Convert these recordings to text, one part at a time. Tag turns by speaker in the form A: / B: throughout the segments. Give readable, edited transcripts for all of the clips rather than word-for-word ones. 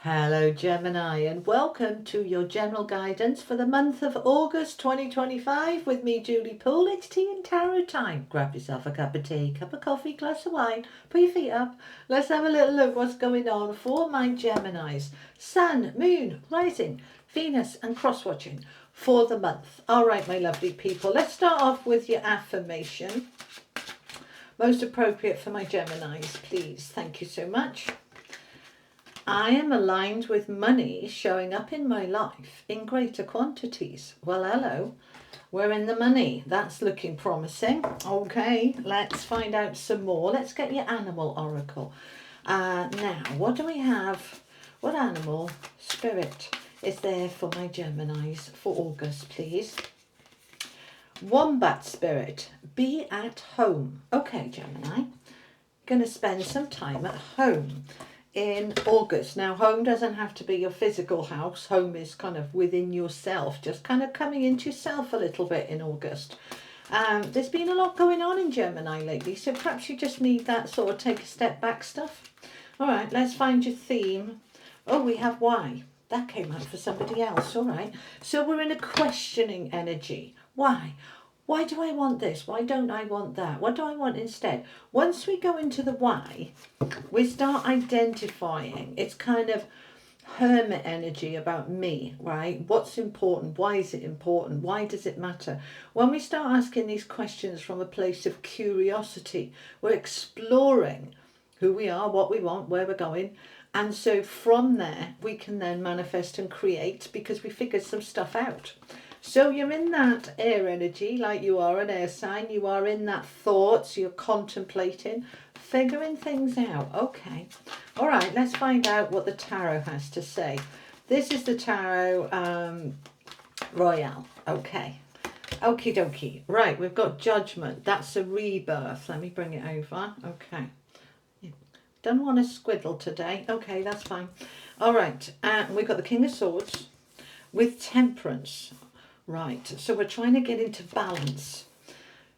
A: Hello Gemini, and welcome to your general guidance for the month of August 2025 with me, Julie Poole. It's tea and tarot time. Grab yourself a cup of tea, cup of coffee, glass of wine, put your feet up. Let's have a little look what's going on for my Geminis. Sun, Moon, Rising, Venus and cross-watching for the month. All right, my lovely people, let's start off with your affirmation. Most appropriate for my Geminis, please. Thank you so much. I am aligned with money showing up in my life in greater quantities. Well, hello, we're in the money. That's looking promising. Okay, let's find out some more. Let's get your animal oracle. Now, what do we have? What animal spirit is there for my Geminis for August, please? Wombat spirit, be at home. Okay, Gemini, going to spend some time at home in August. Now, home doesn't have to be your physical house. Home is kind of within yourself, just kind of coming into yourself a little bit in August. There's been a lot going on in Gemini lately, so perhaps you just need that sort of take a step back stuff. All right, let's find your theme. Oh, we have why. That came out for somebody else. All right, so we're in a questioning energy. Why? Why do I want this? Why don't I want that? What do I want instead? Once we go into the why, we start identifying. It's kind of hermit energy about me, right? What's important? Why is it important? Why does it matter? When we start asking these questions from a place of curiosity, we're exploring who we are, what we want, where we're going. And so from there, we can then manifest and create because we figured some stuff out. So you're in that air energy, like you are an air sign. You are in that thoughts, you're contemplating, figuring things out. Okay. All right, let's find out what the tarot has to say. This is the Tarot Royale. Okay. Okie dokie. Right, we've got Judgment. That's a rebirth. Let me bring it over. Okay. Don't want to squiddle today. Okay, that's fine. All right. We've got the King of Swords with Temperance. Right, so we're trying to get into balance.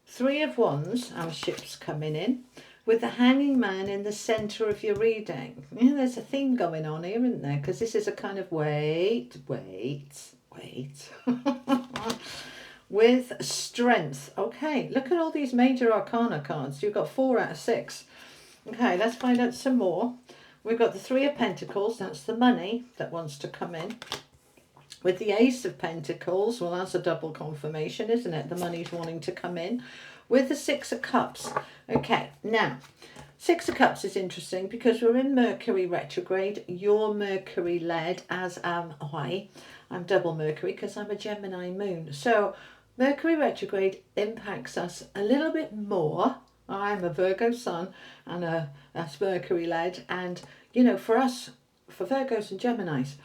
A: Three of Wands, our ship's coming in, with the Hanging Man in the centre of your reading. Yeah, there's a theme going on here, isn't there? Because this is a kind of wait. With Strength. Okay, look at all these major arcana cards. You've got 4 out of 6. Okay, let's find out some more. We've got the Three of Pentacles. That's the money that wants to come in. With the Ace of Pentacles, well, that's a double confirmation, isn't it? The money's wanting to come in. With the Six of Cups. Okay, now, Six of Cups is interesting because we're in Mercury retrograde. You're Mercury led, as am I. I'm double Mercury because I'm a Gemini moon. So Mercury retrograde impacts us a little bit more. I'm a Virgo sun and that's Mercury led. And, you know, for us, for Virgos and Geminis,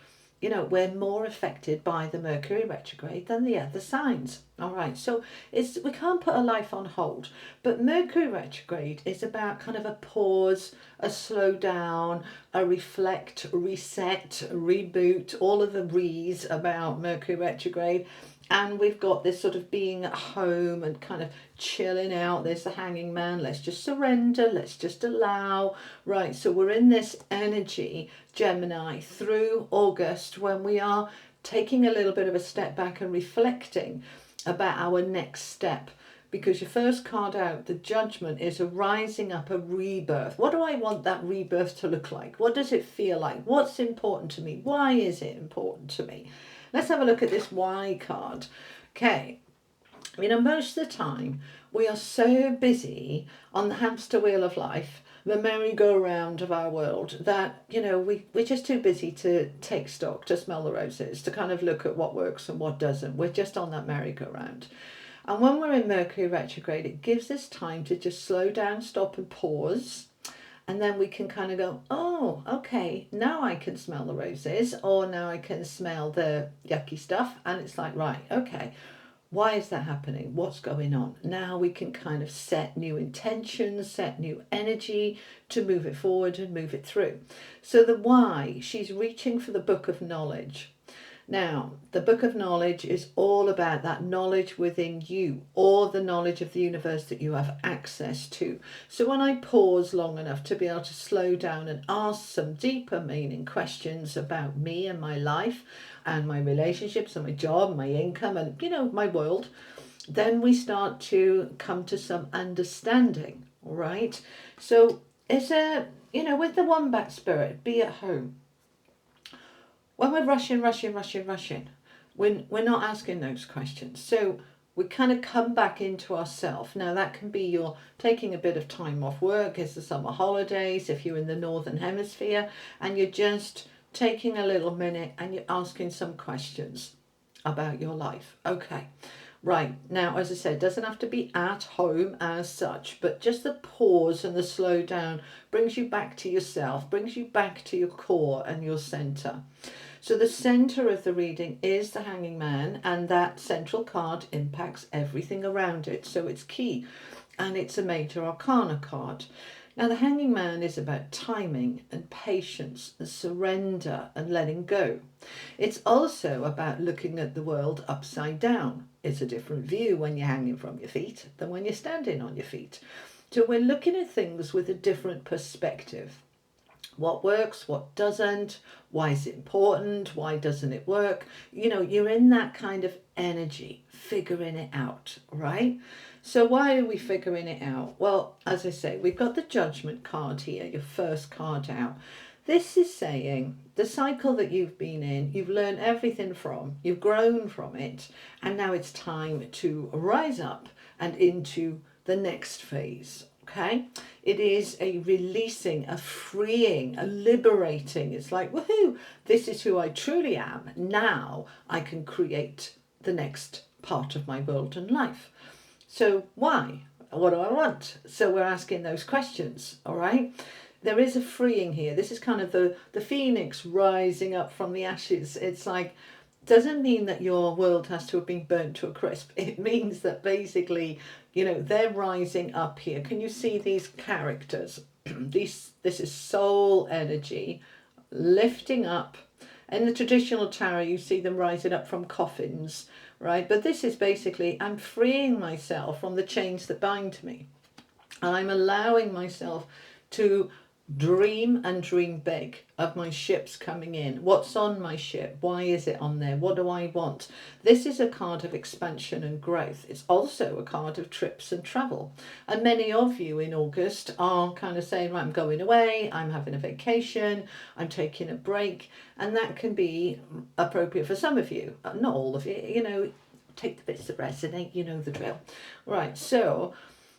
A: you know, we're more affected by the Mercury retrograde than the other signs. All right, so we can't put a life on hold, but Mercury retrograde is about kind of a pause, a slow down, a reflect, reset, reboot, all of the re's about Mercury retrograde. And we've got this sort of being at home and kind of chilling out. There's the Hanging Man. Let's just surrender. Let's just allow. Right, so we're in this energy, Gemini, through August when we are taking a little bit of a step back and reflecting about our next step. Because your first card out, the Judgment, is a rising up, a rebirth. What do I want that rebirth to look like? What does it feel like? What's important to me? Why is it important to me? Let's have a look at this why card. Okay, you know, most of the time we are so busy on the hamster wheel of life, the merry-go-round of our world, that, you know, we're just too busy to take stock, to smell the roses, to kind of look at what works and what doesn't. We're just on that merry-go-round. And when we're in Mercury retrograde, it gives us time to just slow down, stop and pause. And then we can kind of go, oh, okay, now I can smell the roses, or now I can smell the yucky stuff. And it's like, right, okay, why is that happening? What's going on? Now we can kind of set new intentions, set new energy to move it forward and move it through. So the why, she's reaching for the book of knowledge. Now, the Book of Knowledge is all about that knowledge within you, or the knowledge of the universe that you have access to. So when I pause long enough to be able to slow down and ask some deeper meaning questions about me and my life and my relationships and my job, my income and, my world, then we start to come to some understanding, right? So it's with the wombat spirit, be at home. When we're rushing, we're not asking those questions. So we kind of come back into ourselves. Now that can be you're taking a bit of time off work, it's the summer holidays, if you're in the Northern Hemisphere, and you're just taking a little minute and you're asking some questions about your life. Okay. Right, now as I said, it doesn't have to be at home as such, but just the pause and the slow down brings you back to yourself, brings you back to your core and your centre. So the centre of the reading is the Hanging Man, and that central card impacts everything around it, so it's key, and it's a major arcana card. Now the Hanging Man is about timing and patience and surrender and letting go. It's also about looking at the world upside down. It's a different view when you're hanging from your feet than when you're standing on your feet. So we're looking at things with a different perspective. What works, what doesn't, why is it important, why doesn't it work? You're in that kind of energy, figuring it out, right? So why are we figuring it out? Well, as I say, we've got the Judgment card here, your first card out. This is saying the cycle that you've been in, you've learned everything from, you've grown from it, and now it's time to rise up and into the next phase. Okay, it is a releasing, a freeing, a liberating. It's like, woohoo, this is who I truly am. Now I can create the next part of my world and life. So why? What do I want? So we're asking those questions, all right? There is a freeing here. This is kind of the phoenix rising up from the ashes. It's like, doesn't mean that your world has to have been burnt to a crisp. It means that basically, they're rising up here. Can you see these characters? This is soul energy lifting up. In the traditional tarot, you see them rising up from coffins, right? But this is basically, I'm freeing myself from the chains that bind me. And I'm allowing myself to dream and dream big of my ships coming in. What's on my ship? Why is it on there? What do I want? This is a card of expansion and growth. It's also a card of trips and travel. And many of you in August are kind of saying, right, I'm going away, I'm having a vacation, I'm taking a break. And that can be appropriate for some of you, not all of you, take the bits that resonate, you know the drill. Right, so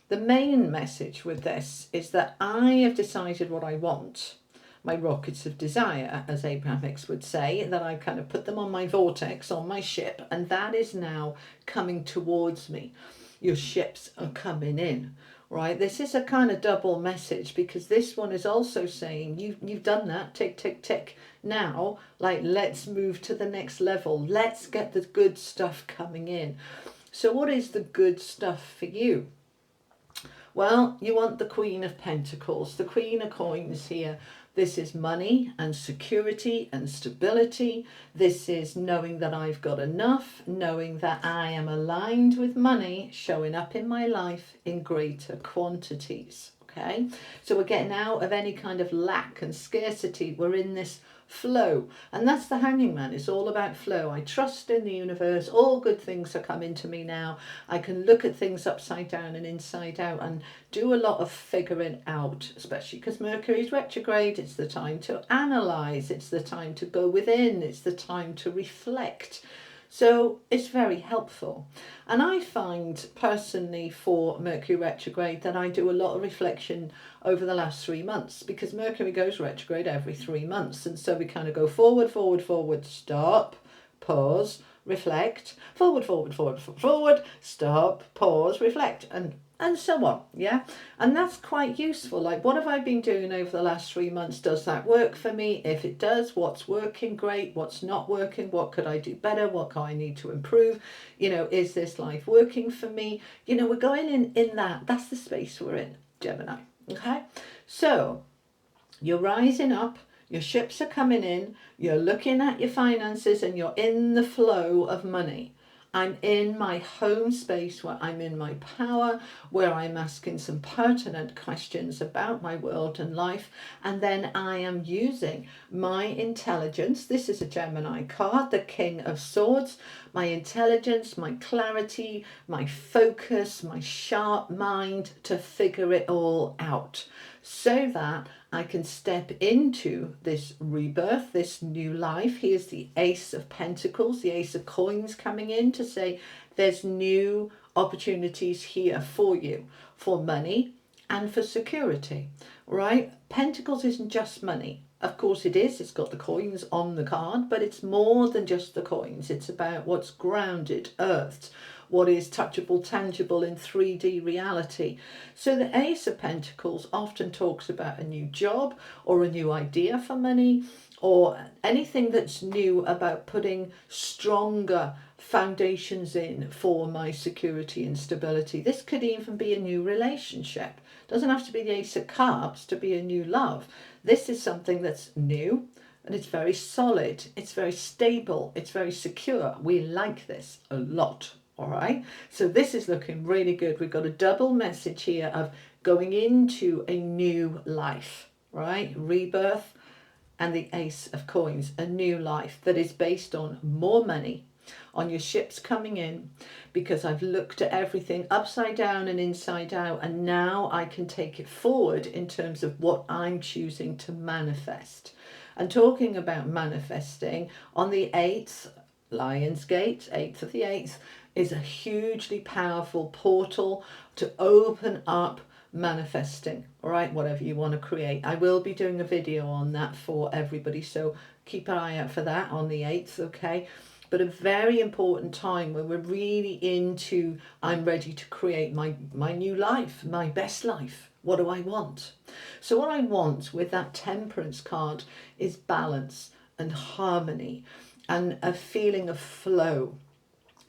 A: the main message with this is that I have decided what I want, my rockets of desire, as Abraham Hicks would say, that I kind of put them on my vortex, on my ship, and that is now coming towards me. Your ships are coming in, right? This is a kind of double message, because this one is also saying, you've done that, tick, tick, tick. Now, let's move to the next level. Let's get the good stuff coming in. So what is the good stuff for you? Well, you want the Queen of Pentacles, the Queen of Coins here. This is money and security and stability. This is knowing that I've got enough, knowing that I am aligned with money showing up in my life in greater quantities. Okay, so we're getting out of any kind of lack and scarcity. We're in this flow, and that's the Hanging Man. It's all about flow. I trust in the universe. All good things are coming to me now. I can look at things upside down and inside out and do a lot of figuring out, especially because Mercury's retrograde. It's the time to analyze, it's the time to go within, it's the time to reflect. So it's very helpful. And I find personally for Mercury retrograde that I do a lot of reflection over the last 3 months, because Mercury goes retrograde every 3 months. And so we kind of go forward, forward, forward, stop, pause, reflect, forward, forward, forward, forward, stop, pause, reflect, and so on. Yeah, and that's quite useful. Like, what have I been doing over the last 3 months? Does that work for me? If it does, what's working? Great. What's not working? What could I do better? What can I need to improve? Is this life working for me? We're going in that. That's the space we're in, Gemini. Okay, so you're rising up, Your ships are coming in, you're looking at your finances, and you're in the flow of money. I'm in my home space where I'm in my power, where I'm asking some pertinent questions about my world and life, and then I am using my intelligence. This is a Gemini card, the King of Swords. My intelligence, my clarity, my focus, my sharp mind to figure it all out, so that I can step into this rebirth, this new life. Here's the Ace of Pentacles, the Ace of Coins coming in to say there's new opportunities here for you, for money and for security, right? Pentacles isn't just money. Of course it is, it's got the coins on the card, but it's more than just the coins. It's about what's grounded, earthed, what is touchable, tangible in 3D reality. So the Ace of Pentacles often talks about a new job or a new idea for money, or anything that's new about putting stronger foundations in for my security and stability. This could even be a new relationship. Doesn't have to be the Ace of Cups to be a new love. This is something that's new, and it's very solid, it's very stable, it's very secure. We like this a lot, all right? So this is looking really good. We've got a double message here of going into a new life, right? Rebirth and the Ace of Coins, a new life that is based on more money, on your ships coming in, because I've looked at everything upside down and inside out, and now I can take it forward in terms of what I'm choosing to manifest. And talking about manifesting, on the 8th, Lion's Gate, 8th of the 8th, is a hugely powerful portal to open up manifesting, all right, whatever you want to create. I will be doing a video on that for everybody, so keep an eye out for that on the 8th, okay? But a very important time where we're really into, I'm ready to create my new life, my best life. What do I want? So what I want with that Temperance card is balance and harmony and a feeling of flow.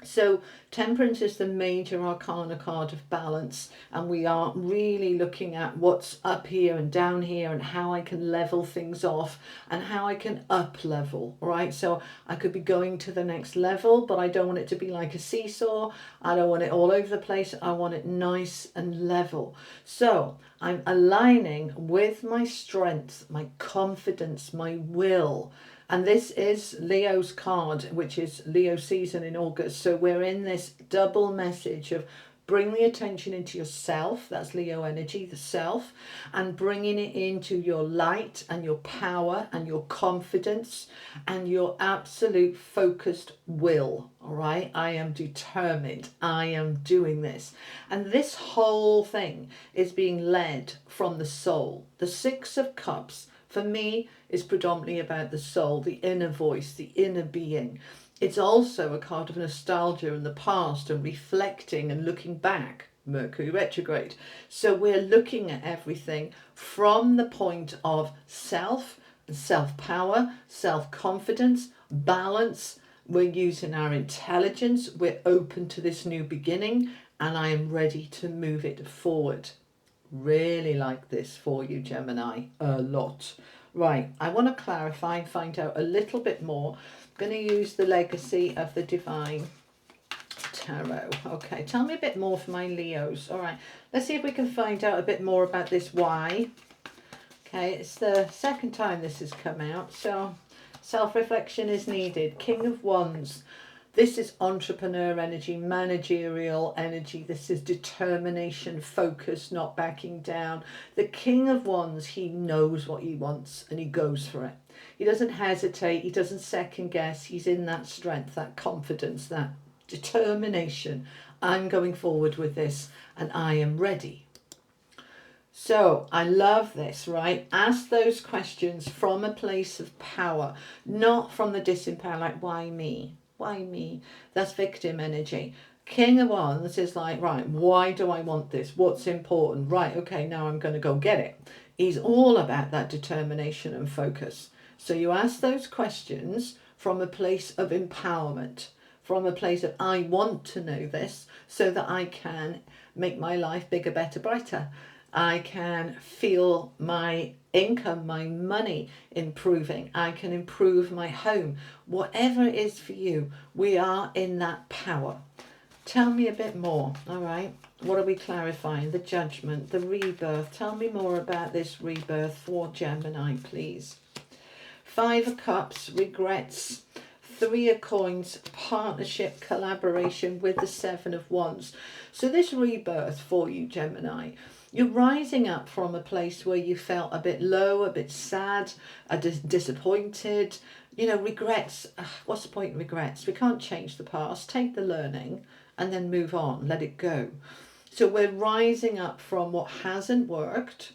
A: So Temperance is the major arcana card of balance, and we are really looking at what's up here and down here and how I can level things off and how I can up level, right? So I could be going to the next level, but I don't want it to be like a seesaw. I don't want it all over the place. I want it nice and level. So I'm aligning with my strength, my confidence, my will. And this is Leo's card, which is Leo season in August. So we're in this double message of bring the attention into yourself. That's Leo energy, the self, and bringing it into your light and your power and your confidence and your absolute focused will. All right. I am determined. I am doing this. And this whole thing is being led from the soul. The 6 of Cups, for me, is predominantly about the soul, the inner voice, the inner being. It's also a card of nostalgia in the past and reflecting and looking back, Mercury Retrograde. So we're looking at everything from the point of self, self-power, self-confidence, balance. We're using our intelligence. We're open to this new beginning, and I am ready to move it forward. Really like this for you, Gemini, a lot. Right, I want to clarify and find out a little bit more. I'm going to use the Legacy of the Divine Tarot. Okay, tell me a bit more for my Leos. All right, let's see if we can find out a bit more about this why. Okay, it's the second time this has come out, so self-reflection is needed. King of Wands. This is entrepreneur energy, managerial energy. This is determination, focus, not backing down. The King of Wands, he knows what he wants and he goes for it. He doesn't hesitate. He doesn't second guess. He's in that strength, that confidence, that determination. I'm going forward with this and I am ready. So I love this, right? Ask those questions from a place of power, not from the disempower, like, why me? Why me? That's victim energy. King of Wands is like, right, why do I want this? What's important? Right, okay, now I'm going to go get it. He's all about that determination and focus. So you ask those questions from a place of empowerment, from a place of, I want to know this so that I can make my life bigger, better, brighter. I can feel my income, my money improving. I can improve my home. Whatever it is for you, we are in that power. Tell me a bit more, all right? What are we clarifying? The judgment, the rebirth. Tell me more about this rebirth for Gemini, please. 5 of Cups, regrets. 3 of Coins, partnership, collaboration with the 7 of Wands. So this rebirth for you, Gemini, you're rising up from a place where you felt a bit low, a bit sad, disappointed, regrets. What's the point of regrets? We can't change the past. Take the learning and then move on, let it go. So we're rising up from what hasn't worked,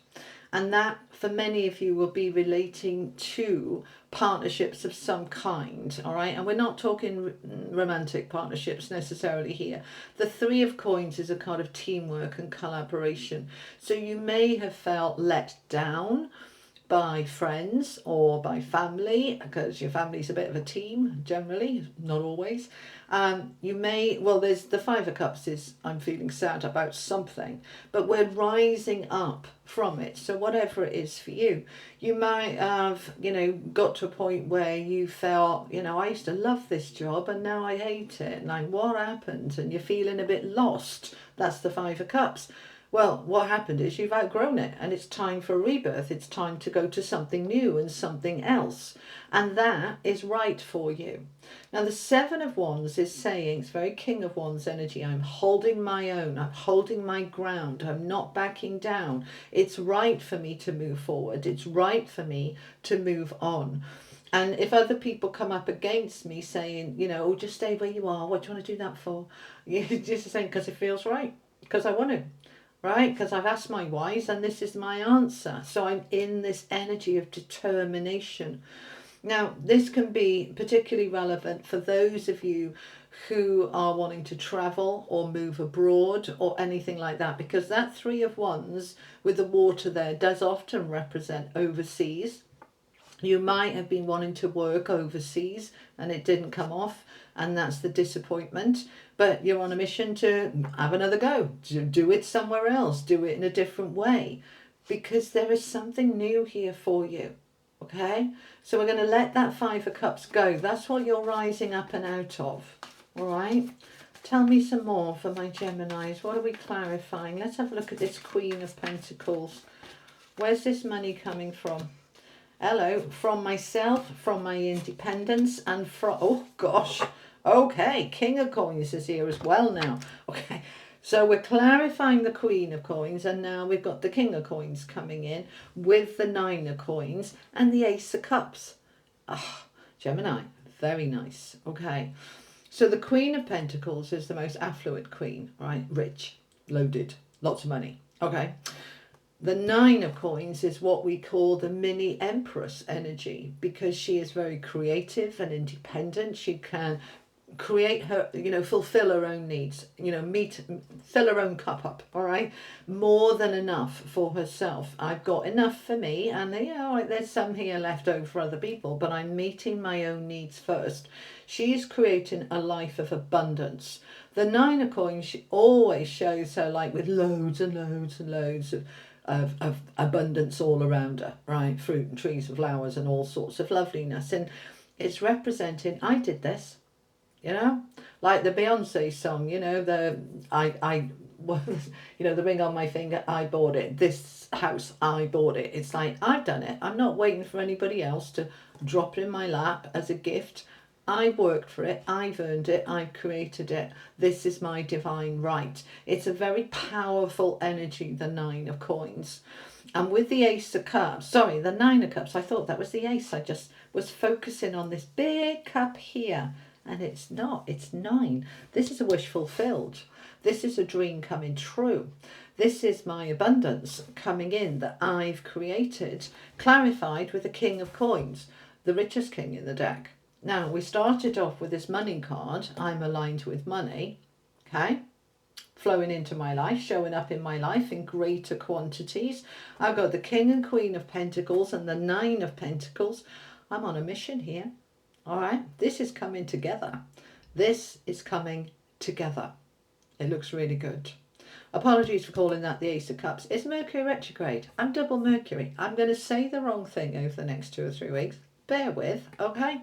A: and that for many of you will be relating to partnerships of some kind, all right? And we're not talking romantic partnerships necessarily here. The 3 of Coins is a kind of teamwork and collaboration. So you may have felt let down by friends or by family, because your family's a bit of a team generally, not always. You may, well, there's the 5 of Cups is I'm feeling sad about something, but we're rising up from it. So whatever it is for you, you might have, got to a point where you felt, I used to love this job and now I hate it. Like, what happened? And you're feeling a bit lost. That's the 5 of Cups. Well, what happened is you've outgrown it and it's time for a rebirth. It's time to go to something new and something else. And that is right for you. Now, the 7 of Wands is saying, it's very King of Wands energy. I'm holding my own. I'm holding my ground. I'm not backing down. It's right for me to move forward. It's right for me to move on. And if other people come up against me saying, oh, just stay where you are. What do you want to do that for? You're just saying, because it feels right. Because I want to. Right, because I've asked my whys and this is my answer. So I'm in this energy of determination. Now, this can be particularly relevant for those of you who are wanting to travel or move abroad or anything like that, because that 3 of Wands with the water there does often represent overseas. You might have been wanting to work overseas and it didn't come off, and that's the disappointment. But you're on a mission to have another go, to do it somewhere else, do it in a different way, because there is something new here for you. Okay, so we're going to let that 5 of Cups go. That's what you're rising up and out of. All right, tell me some more for my Geminis. What are we clarifying? Let's have a look at this Queen of Pentacles. Where's this money coming from? Hello, from myself, from my independence, and from, oh gosh, okay, King of Coins is here as well now. Okay, so we're clarifying the Queen of Coins, and now we've got the King of Coins coming in with the 9 of Coins and the Ace of Cups. Gemini, very nice. Okay, so the Queen of Pentacles is the most affluent queen, right? Rich, loaded, lots of money. Okay. The 9 of Coins is what we call the mini empress energy, because she is very creative and independent. She can create her, fulfill her own needs, fill her own cup up, all right? More than enough for herself. I've got enough for me, and there's some here left over for other people, but I'm meeting my own needs first. She's creating a life of abundance. The 9 of Coins, she always shows her like with loads and loads and loads of abundance all around her, right? Fruit and trees and flowers and all sorts of loveliness. And it's representing, I did this, like the Beyonce song, the ring on my finger, I bought it. This house, I bought it. It's like, I've done it. I'm not waiting for anybody else to drop it in my lap as a gift. I worked for it, I've earned it, I've created it. This is my divine right. It's a very powerful energy, the 9 of Coins. And with the Ace of Cups, sorry, the 9 of Cups, I thought that was the Ace. I just was focusing on this big cup here. And it's not, it's 9. This is a wish fulfilled. This is a dream coming true. This is my abundance coming in that I've created, clarified with the King of Coins, the richest king in the deck. Now, we started off with this money card. I'm aligned with money, okay? Flowing into my life, showing up in my life in greater quantities. I've got the King and Queen of Pentacles and the 9 of Pentacles. I'm on a mission here, all right? This is coming together. This is coming together. It looks really good. Apologies for calling that the Ace of Cups. It's Mercury Retrograde. I'm double Mercury. I'm going to say the wrong thing over the next 2 or 3 weeks. Bear with, okay?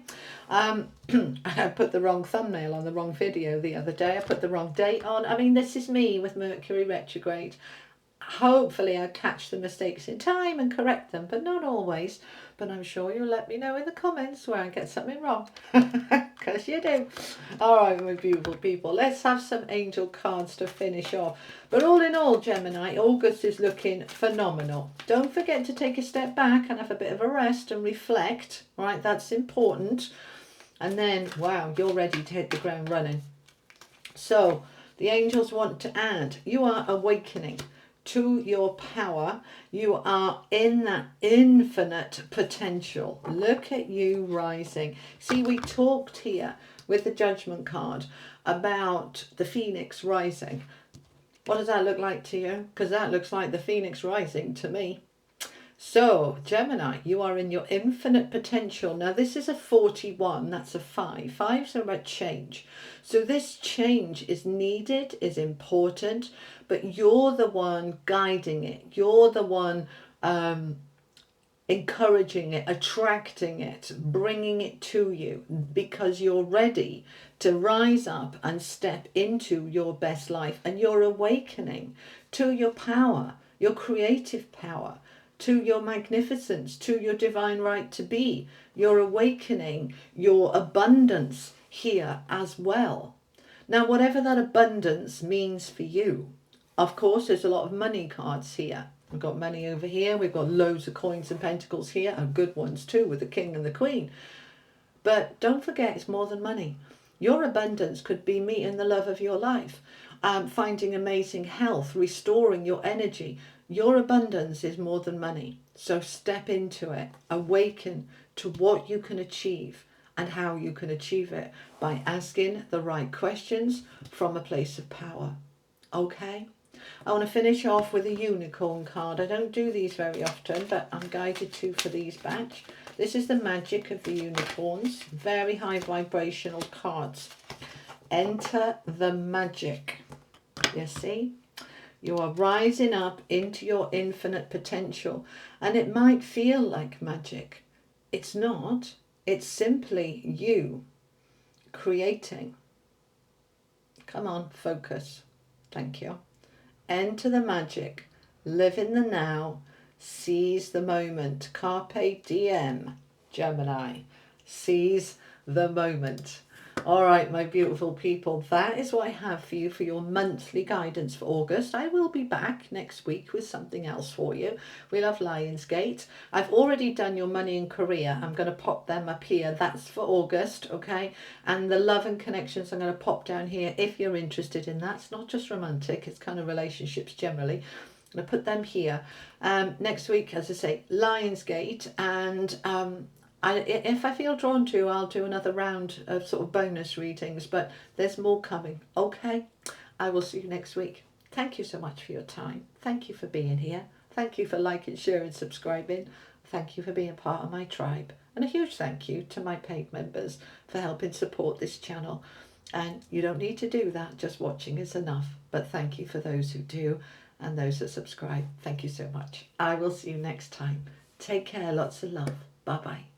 A: I put the wrong thumbnail on the wrong video the other day. I put the wrong date on. I mean, this is me with Mercury Retrograde. Hopefully I'll catch the mistakes in time and correct them, but not always. But I'm sure you'll let me know in the comments where I get something wrong, because you do. All right, my beautiful people, let's have some angel cards to finish off. But all in all, Gemini, August is looking phenomenal. Don't forget to take a step back and have a bit of a rest and reflect, right? That's important. And then, wow, you're ready to hit the ground running. So the angels want to add, you are awakening to your power. You are in that infinite potential. Look at you rising. See, we talked here with the Judgment card about the Phoenix rising. What does that look like to you? Because that looks like the Phoenix rising to me. So, Gemini, you are in your infinite potential. Now, this is a 41. That's a 5. 5s are about change. So this change is needed, is important, but you're the one guiding it. You're the one encouraging it, attracting it, bringing it to you, because you're ready to rise up and step into your best life. And you're awakening to your power, your creative power, to your magnificence, to your divine right to be. You're awakening your abundance here as well. Now, whatever that abundance means for you, of course, there's a lot of money cards here. We've got money over here. We've got loads of coins and pentacles here, and good ones too, with the king and the queen. But don't forget, it's more than money. Your abundance could be meeting the love of your life, finding amazing health, restoring your energy. Your abundance is more than money. So step into it. Awaken to what you can achieve and how you can achieve it by asking the right questions from a place of power. Okay? I want to finish off with a unicorn card. I don't do these very often, but I'm guided to for these batch. This is the magic of the unicorns. Very high vibrational cards. Enter the magic. You see? You are rising up into your infinite potential, and it might feel like magic. It's not. It's simply you creating. Come on, focus. Thank you. Enter the magic. Live in the now. Seize the moment. Carpe diem, Gemini. Seize the moment. All right, my beautiful people, that is what I have for you for your monthly guidance for August. I will be back next week with something else for you. We love Lionsgate. I've already done your money and career. I'm going to pop them up here. That's for August, okay? And the love and connections, I'm going to pop down here if you're interested in that. It's not just romantic, it's kind of relationships generally. I'm going to put them here. Next week, as I say, Lionsgate, and if I feel drawn to, I'll do another round of sort of bonus readings, but there's more coming. Okay, I will see you next week. Thank you so much for your time. Thank you for being here. Thank you for liking, sharing, subscribing. Thank you for being part of my tribe. And a huge thank you to my paid members for helping support this channel. And you don't need to do that, just watching is enough. But thank you for those who do and those that subscribe. Thank you so much. I will see you next time. Take care, lots of love. Bye-bye.